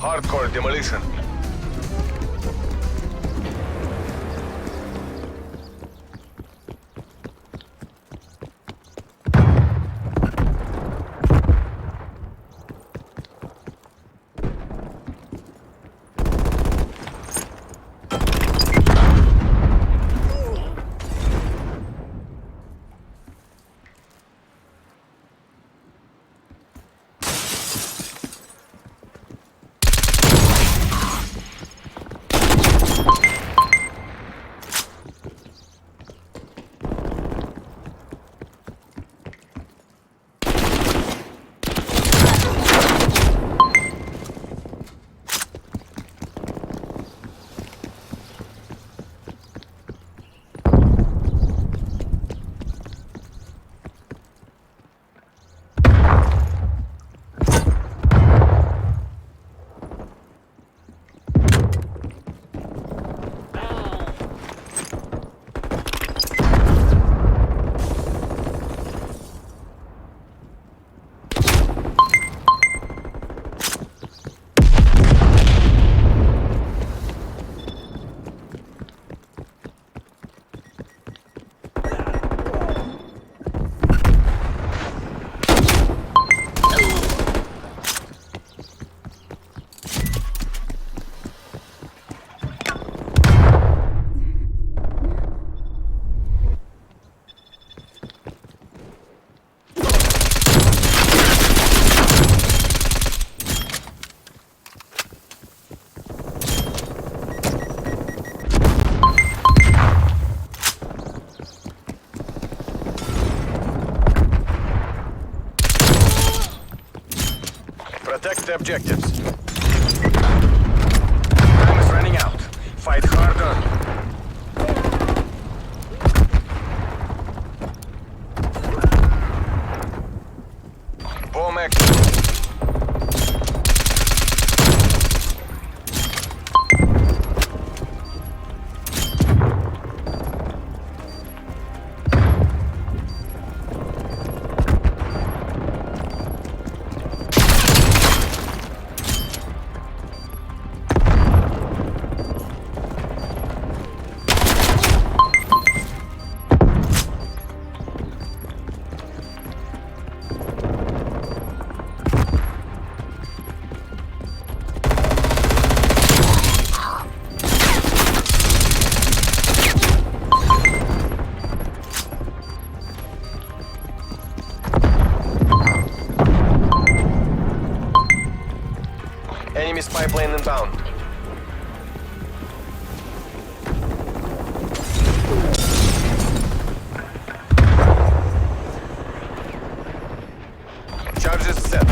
Hardcore demolition. Protect the objectives. Time is running out. Fight harder. Bomb action. Enemy spy plane inbound. Charges set.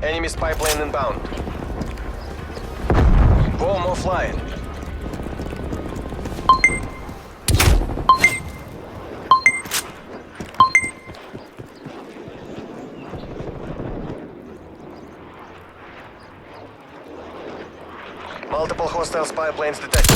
Enemy spy plane inbound. Bomb offline. Multiple hostile spy planes detected.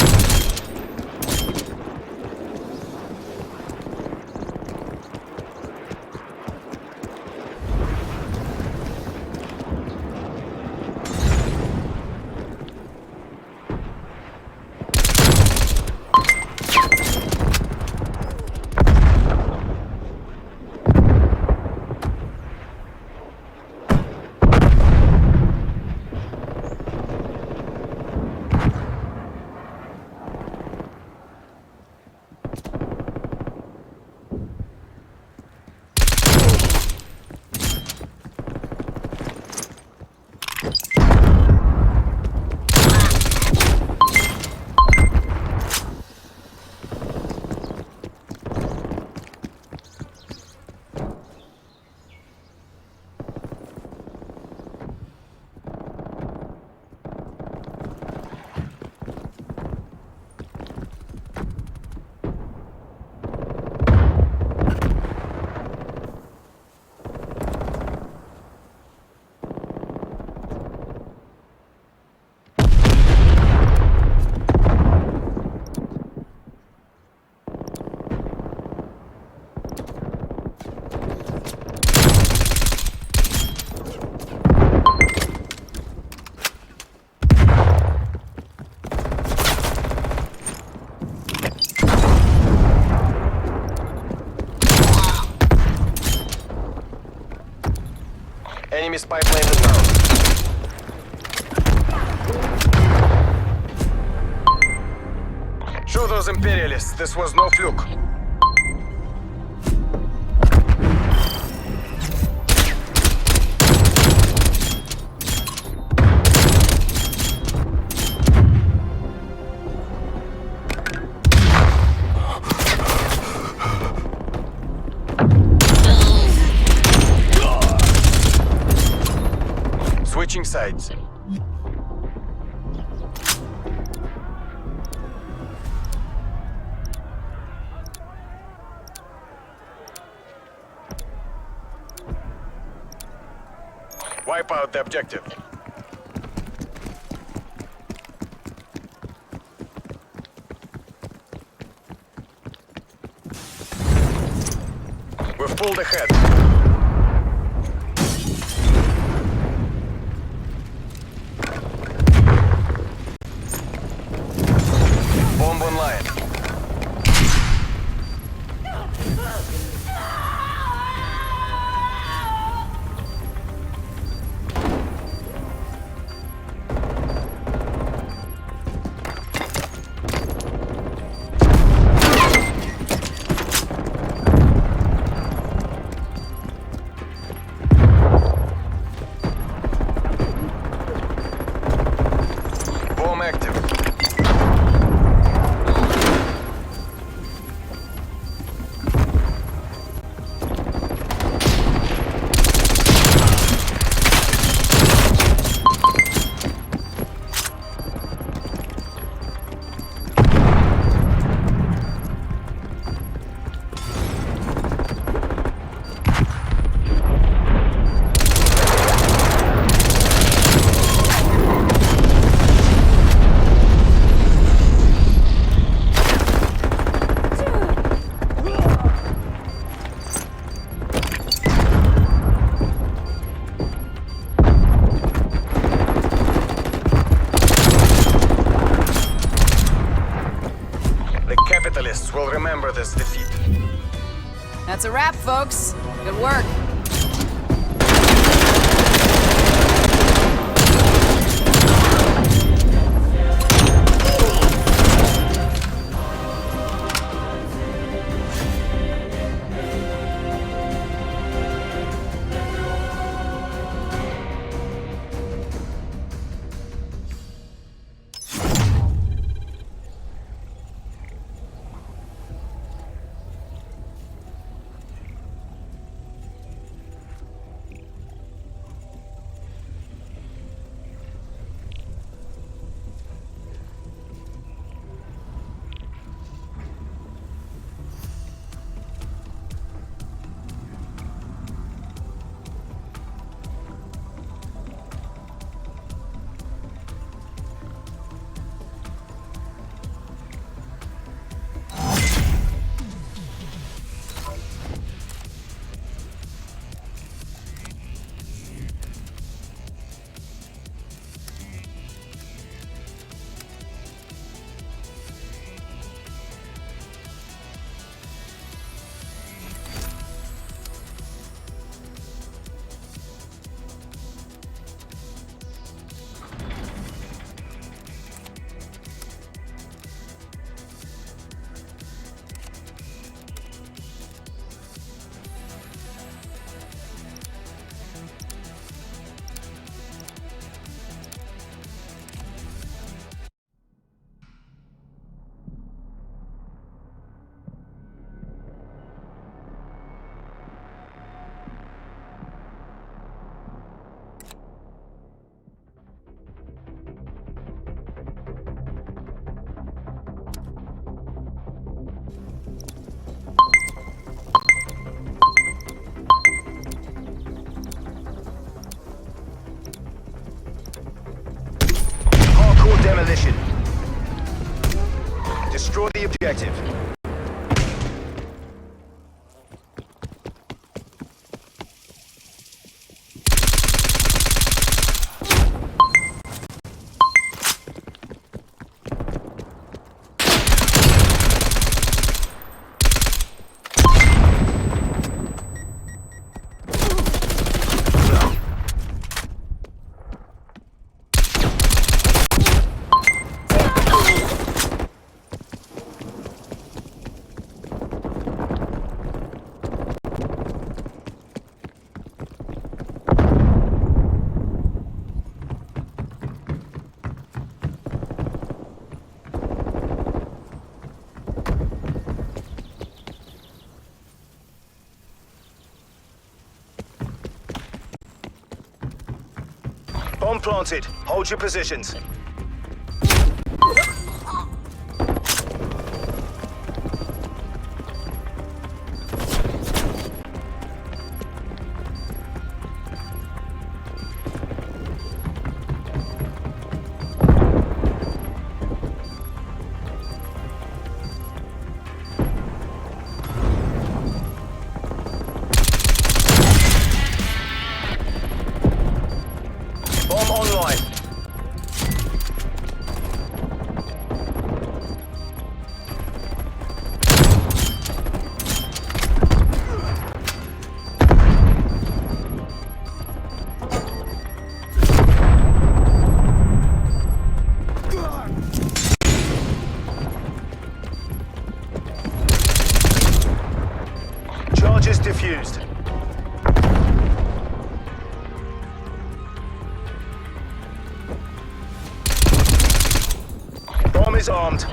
Enemy spy plane inbound. Show those imperialists this was no fluke. Switching sides. Wipe out the objective. We've pulled ahead. Bomb online. Bomb active. The capitalists will remember this defeat. That's a wrap, folks. Good work. Demolition. Destroy the objective. Bomb planted. Hold your positions. Bomb online. Charges diffused. Bomb is armed.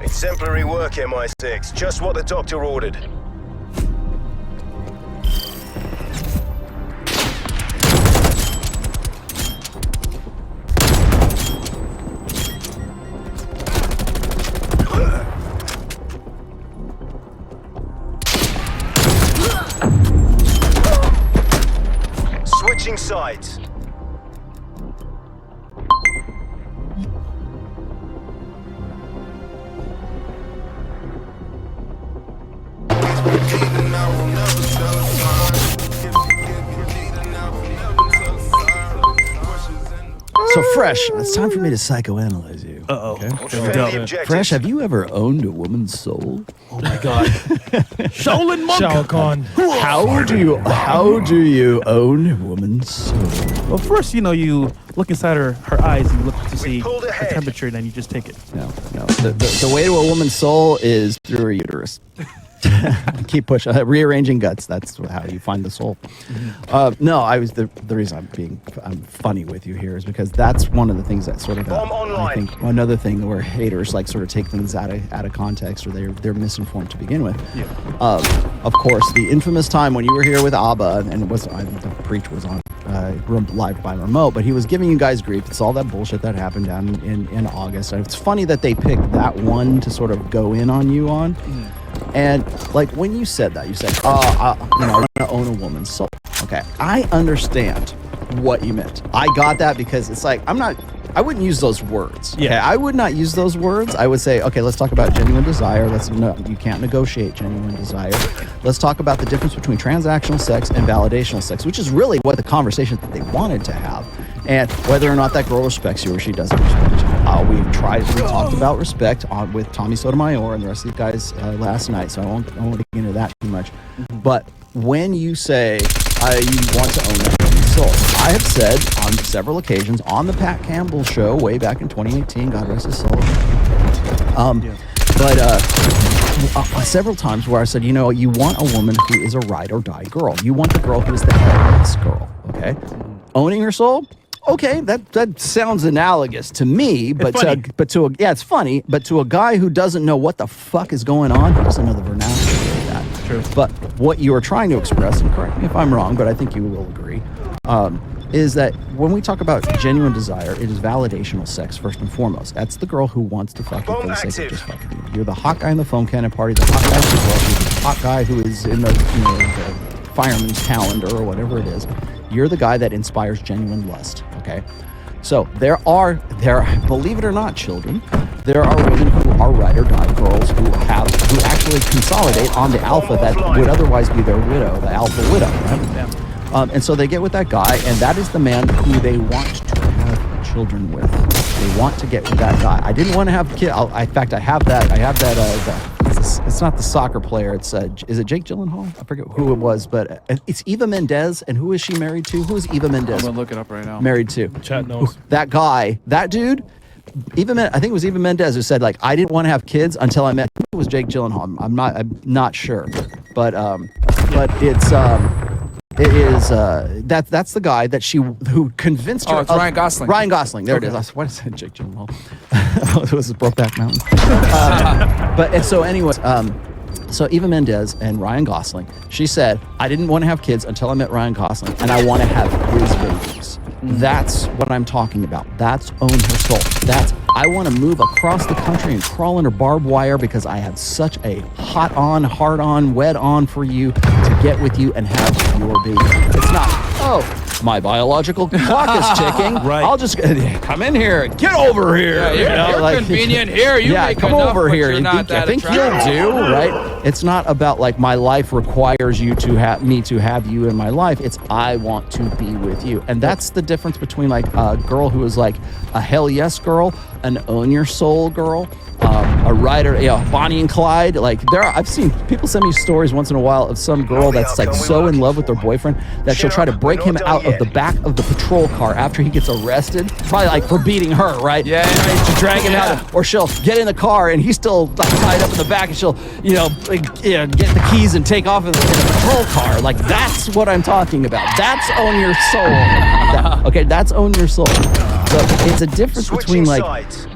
Exemplary work, MI6. Just what the doctor ordered. Switching sides. So, Fresh, it's time for me to psychoanalyze you. Uh-oh. Okay? Defend the objectives. Fresh, have you ever owned a woman's soul? Oh my God. Shaolin monk. Shao Kahn. How do you own a woman's soul? Well, first, you look inside her eyes and you look to see pulled the ahead. temperature, and then you just take it. No. The way to a woman's soul is through her uterus. Keep pushing, rearranging guts. That's how you find the soul. No, the reason I'm funny with you here is because that's one of the things that sort of Bomb online. I think another thing where haters like sort of take things out of context, or they're misinformed to begin with. Yeah. Of course, the infamous time when you were here with Abba, and the preach was on live by remote, but he was giving you guys grief. It's all that bullshit that happened down in August. And it's funny that they picked that one to sort of go in on you on. And like when you said that, you said, I want to own a woman's soul. Okay, I understand what you meant. I got that because it's like, I wouldn't use those words. Okay? Yeah. I would not use those words. I would say, okay, let's talk about genuine desire. You can't negotiate genuine desire. Let's talk about the difference between transactional sex and validational sex, which is really what the conversation that they wanted to have. And whether or not that girl respects you or she doesn't respect you. We talked about respect with Tommy Sotomayor and the rest of the guys last night, so I won't get into that too much. But when you say you want to own that woman's soul, I have said on several occasions on the Pat Campbell show way back in 2018, God rest his soul, several times where I said, you want a woman who is a ride or die girl. You want the girl who is the headless girl, okay? Owning her soul? Okay, that sounds analogous to me, it's funny, but to a guy who doesn't know what the fuck is going on, he doesn't know the vernacular of that. True. But what you are trying to express, and correct me if I'm wrong, but I think you will agree, is that when we talk about genuine desire, it is validational sex first and foremost. That's the girl who wants to fuck you for the sake of just fucking you. You're the hot guy in the phone cannon party, the hot guy who's the hot guy who is in the fireman's calendar or whatever it is. You're the guy that inspires genuine lust, okay? So there are, believe it or not, children, there are women who are ride or die girls who actually consolidate on the alpha that would otherwise be their widow, the alpha widow, right? And so they get with that guy, and that is the man who they want to have children with. They want to get with that guy. I didn't want to have kids. In fact, I have that. It's not the soccer player. It's is it Jake Gyllenhaal? I forget who it was, but it's Eva Mendes. And who is she married to? Who is Eva Mendes? I'm gonna look it up right now. Married to? Chat knows. That guy, that dude. I think it was Eva Mendes who said, like, I didn't want to have kids until I met. It was Jake Gyllenhaal. I'm not sure, but that's the guy that who convinced her. Oh, it's Ryan Gosling. Ryan Gosling. There it is. What is it? Jake Gyllenhaal. It was Brokeback Mountain. So Eva Mendes and Ryan Gosling, she said, I didn't want to have kids until I met Ryan Gosling, and I want to have his babies. That's what I'm talking about. That's own her soul. That's, I want to move across the country and crawl under barbed wire because I have such a hot on, hard on, wed on for you to get with you and have your baby. It's not, oh, my biological clock is ticking. Right. I'll just come in here. Get over here. You're convenient here. You make come enough, over but here. you're not that I think you'll do, right? It's not about like my life requires you to have me to have you in my life. It's I want to be with you, and that's the difference between like a girl who is like a hell yes girl, an own your soul girl. A writer, Bonnie and Clyde. Like I've seen people send me stories once in a while of some girl that's like so in love with her boyfriend that she'll try to break him out of the back of the patrol car after he gets arrested, probably like for beating her, right? Yeah. Trying to drag him out, or she'll get in the car and he's still like tied up in the back, and she'll, get the keys and take off in the patrol car. Like that's what I'm talking about. That's own your soul. Okay, that's own your soul. So it's a difference between like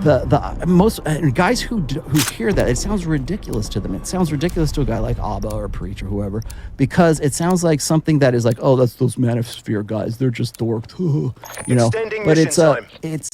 the most guys who hear that. It sounds ridiculous to them. It sounds ridiculous to a guy like Abba or Preach or whoever, because it sounds like something that is like, oh, that's those Manosphere guys. They're just dorks, But it's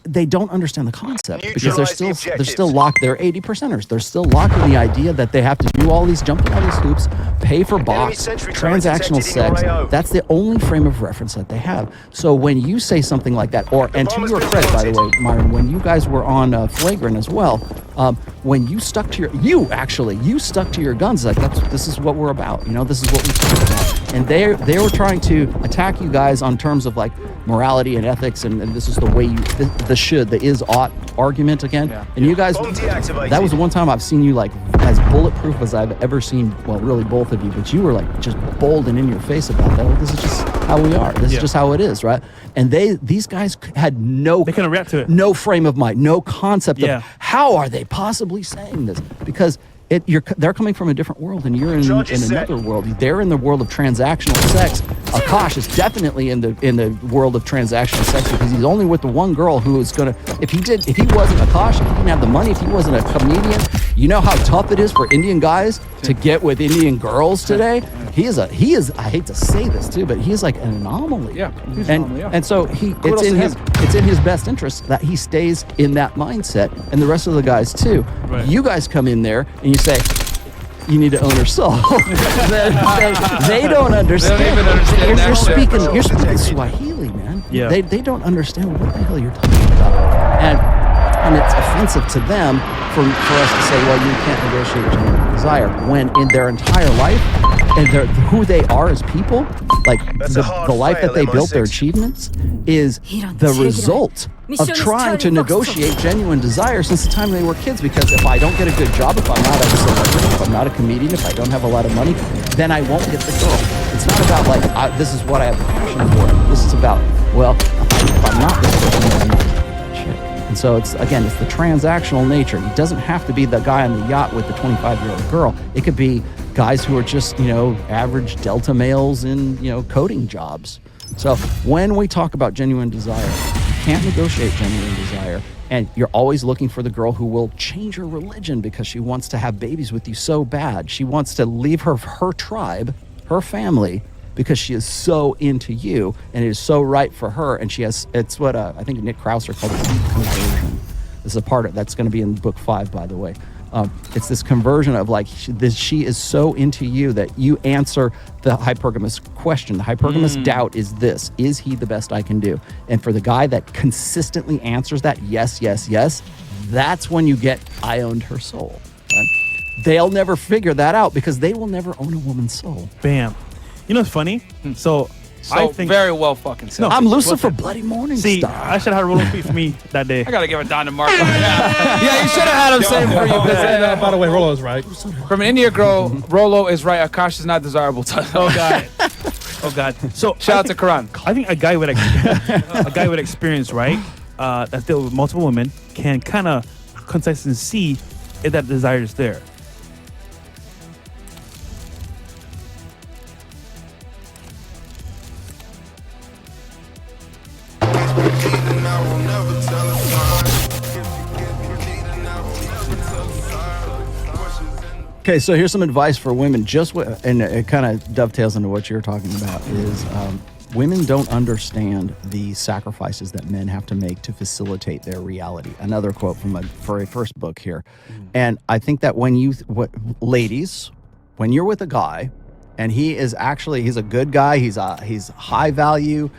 they don't understand the concept because they're still locked. They're 80%ers. They're still locked in the idea that they have to do all these, jump through all these hoops, pay for box, transactional sex. That's the only frame of reference that they have. So when you say something like that, and to your credit, by the way, Myron, when you guys were on Flagrant as well, when you stuck to your guns, like this is what we're about. This is what we talk about. And they were trying to attack you guys on terms of like morality and ethics, and this is the way the is ought argument again. Yeah. And you guys, that was the one time I've seen you like as bulletproof as I've ever seen. Well, really both of you, but you were like just bold and in your face about that. Well, this is just how we are. This is just how it is, right? And these guys had they couldn't react to it. No frame of mind, no concept of how are they possibly saying this, because they're coming from a different world, and you're in another world. They're in the world of transactional sex. Akash is definitely in the world of transactional sex because he's only with the one girl who is gonna. If he wasn't Akash, if he didn't have the money, if he wasn't a comedian, you know how tough it is for Indian guys to get with Indian girls today. He is. I hate to say this too, but he is like an anomaly. Yeah, he's an anomaly, and so it's in his best interest that he stays in that mindset, and the rest of the guys too. Right. You guys come in there and you say, you need to own your soul. they don't understand. They don't even understand You're speaking Swahili, man. Yeah. They don't understand what the hell you're talking about. And it's offensive to them for us to say, well, you can't negotiate genuine desire, when in their entire life and who they are as people, like the life that they built, their achievements, is the result of trying to negotiate genuine desire since the time they were kids. Because if I don't get a good job, if I'm not a celebrity, if I'm not a comedian, if I don't have a lot of money, then I won't get the girl. It's not about like this is what I have the passion for. This is about, well, if I'm not this person, then I'm not that shit. And so it's the transactional nature. It doesn't have to be the guy on the yacht with the 25-year-old girl. It could be guys who are just, average Delta males in, coding jobs. So when we talk about genuine desire, you can't negotiate genuine desire. And you're always looking for the girl who will change her religion because she wants to have babies with you so bad. She wants to leave her tribe, her family, because she is so into you and it is so right for her. And it's what I think Nick Krauser called it conversion. This is a part of that's going to be in book 5, by the way. It's this conversion of like she is so into you that you answer the hypergamous question. The hypergamous doubt is this: is he the best I can do? And for the guy that consistently answers that yes, yes, yes, that's when you get I owned her soul. Right? They'll never figure that out because they will never own a woman's soul. Bam. You know what's funny? So I think very well fucking said. No, I'm Lucifer Bloody Morning See, Star. I should have had Rolo speak for me that day. I gotta give it down to Marco. Yeah, you should have had him say it for you. By the way, Rolo's right. From an India girl, Rolo is right. Akash is not desirable. Oh god. Oh god. So Shout out to Karan. I think a guy with experience, right? That's dealt with multiple women can kind of concisely see if that desire is there. Okay, so here's some advice for women. And it kind of dovetails into what you're talking about. Is women don't understand the sacrifices that men have to make to facilitate their reality. Another quote from a first book here, and I think that ladies, when you're with a guy, and he's a good guy, he's high value,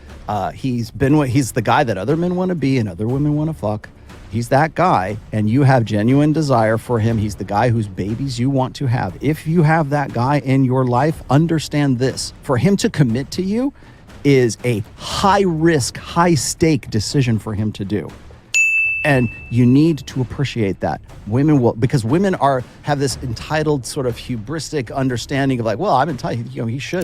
he's the guy that other men want to be and other women want to fuck. He's that guy, and you have genuine desire for him. He's the guy whose babies you want to have. If you have that guy in your life, understand this. For him to commit to you is a high risk, high stake decision for him to do. And you need to appreciate that. Because women have this entitled sort of hubristic understanding of like, well, I'm entitled, he should